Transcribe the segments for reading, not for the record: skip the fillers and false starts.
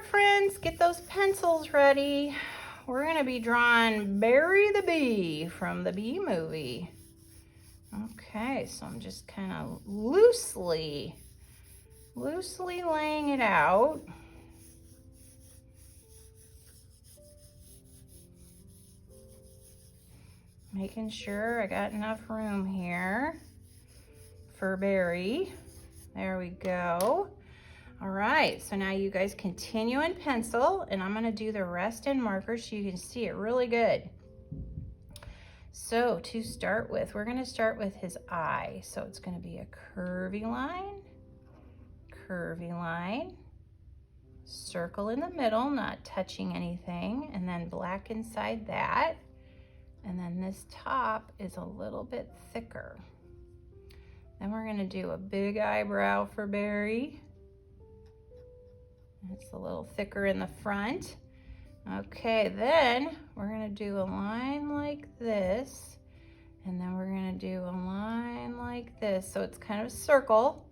friends, get those pencils ready. We're gonna be drawing Barry the Bee from the Bee Movie. Okay, so I'm just kind of loosely laying it out. Making sure I got enough room here for Barry. There we go. All right, so now you guys continue in pencil, and I'm gonna do the rest in marker so you can see it really good. So to start with, we're gonna start with his eye. So it's gonna be a curvy line, circle in the middle, not touching anything, and then black inside that. And then this top is a little bit thicker. Then we're gonna do a big eyebrow for Barry. It's a little thicker in the front. Okay, then we're gonna do a line like this, and then we're gonna do a line like this. So it's kind of a circle,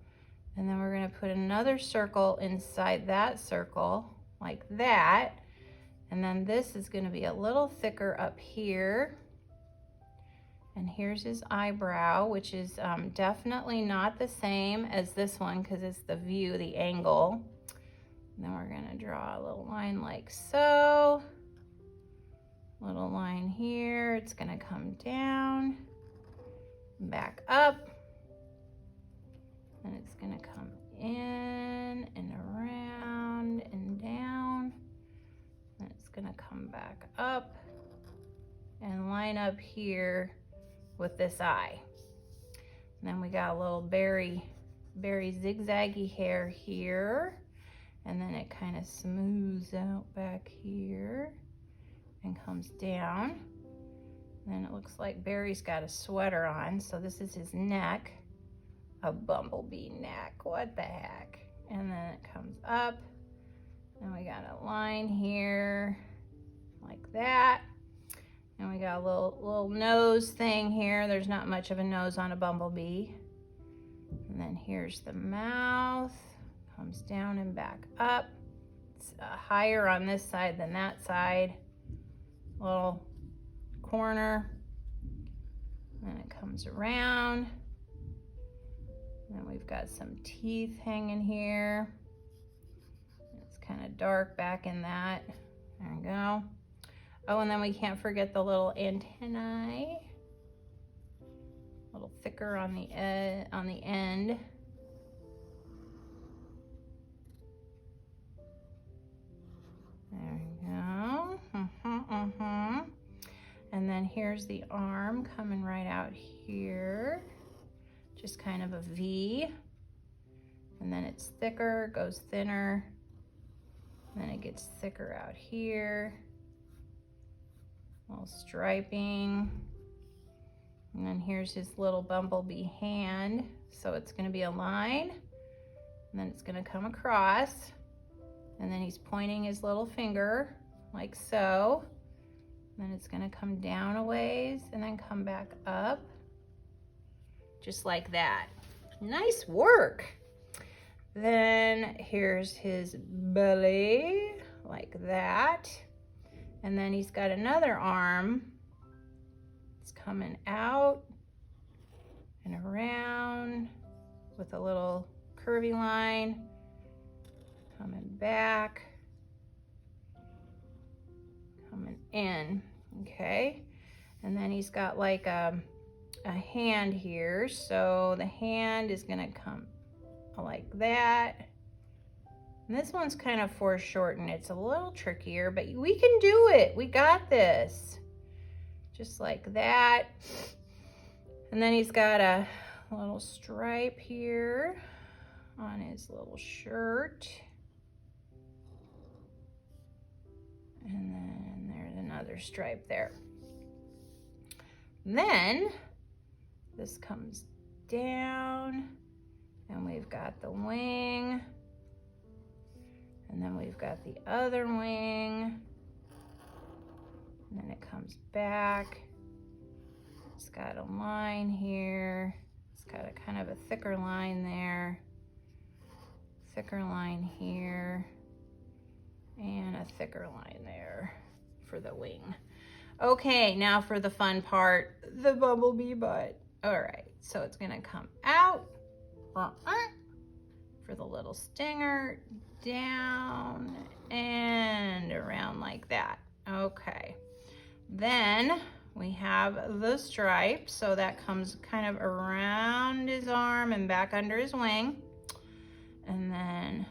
and then we're gonna put another circle inside that circle, like that. And then this is gonna be a little thicker up here. And here's his eyebrow, which is definitely not the same as this one because it's the view, the angle. And then we're gonna draw a little line like so. Little line here, it's gonna come down, back up, and it's gonna come in and around and down. And it's gonna come back up and line up here with this eye. And then we got a little Barry zigzaggy hair here. And then it kind of smooths out back here and comes down. And then it looks like Barry's got a sweater on. So this is his neck, a bumblebee neck, what the heck. And then it comes up, and we got a line here like that. And we got a little nose thing here. There's not much of a nose on a bumblebee. And then here's the mouth. Comes down and back up. It's higher on this side than that side. Little corner. And it comes around. And then we've got some teeth hanging here. It's kind of dark back in that. There we go. Oh, and then we can't forget the little antennae. A little thicker on the end. There we go. And then here's the arm coming right out here. Just kind of a V. And then it's thicker, goes thinner. And then it gets thicker out here. A little striping. And then here's his little bumblebee hand. So it's gonna be a line. And then it's gonna come across. And then he's pointing his little finger like so. Then it's gonna come down a ways and then come back up. Just like that. Nice work. Then here's his belly, like that. And then he's got another arm. It's coming out and around with a little curvy line. Coming back, coming in, okay? And then he's got like a hand here. So the hand is gonna come like that. And this one's kind of foreshortened. It's a little trickier, but we can do it. We got this. Just like that. And then he's got a little stripe here on his little shirt. And then there's another stripe there. Then this comes down, and we've got the wing, and then we've got the other wing, and then it comes back. It's got a line here. It's got a kind of a thicker line there, thicker line here. And a thicker line there for the wing. Okay, now for the fun part, the bumblebee butt. All right, so it's gonna come out for the little stinger, down and around like that. Okay, then we have the stripe, so that comes kind of around his arm and back under his wing. And then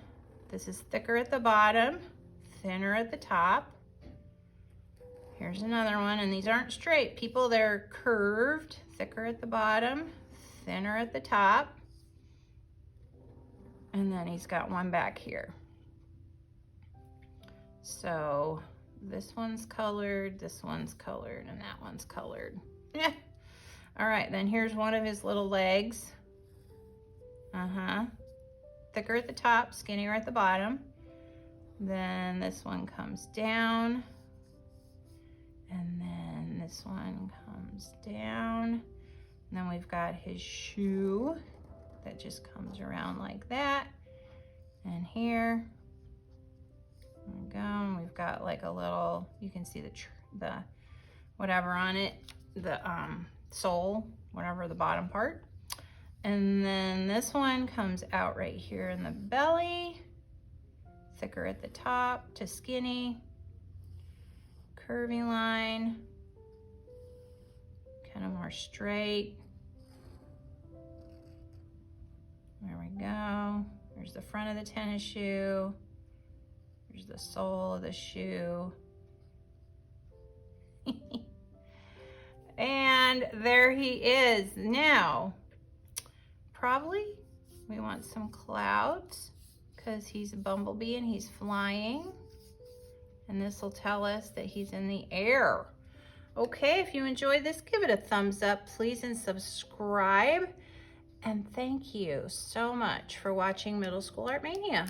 this is thicker at the bottom, thinner at the top. Here's another one, and these aren't straight, people, they're curved, thicker at the bottom, thinner at the top. And then he's got one back here. So this one's colored, and that one's colored. Yeah. All right, then here's one of his little legs. Thicker at the top, skinnier at the bottom. Then this one comes down. And then this one comes down. And then we've got his shoe that just comes around like that. And here, there we go. And we've got like a little, you can see the whatever on it, the sole, whatever the bottom part. And then this one comes out right here in the belly, thicker at the top to skinny, curvy line, kind of more straight. There we go. There's the front of the tennis shoe. There's the sole of the shoe. And there he is. Now, probably we want some clouds because he's a bumblebee and he's flying. And this will tell us that he's in the air. Okay, if you enjoyed this, give it a thumbs up, please, and subscribe. And thank you so much for watching Middle School Art Mania.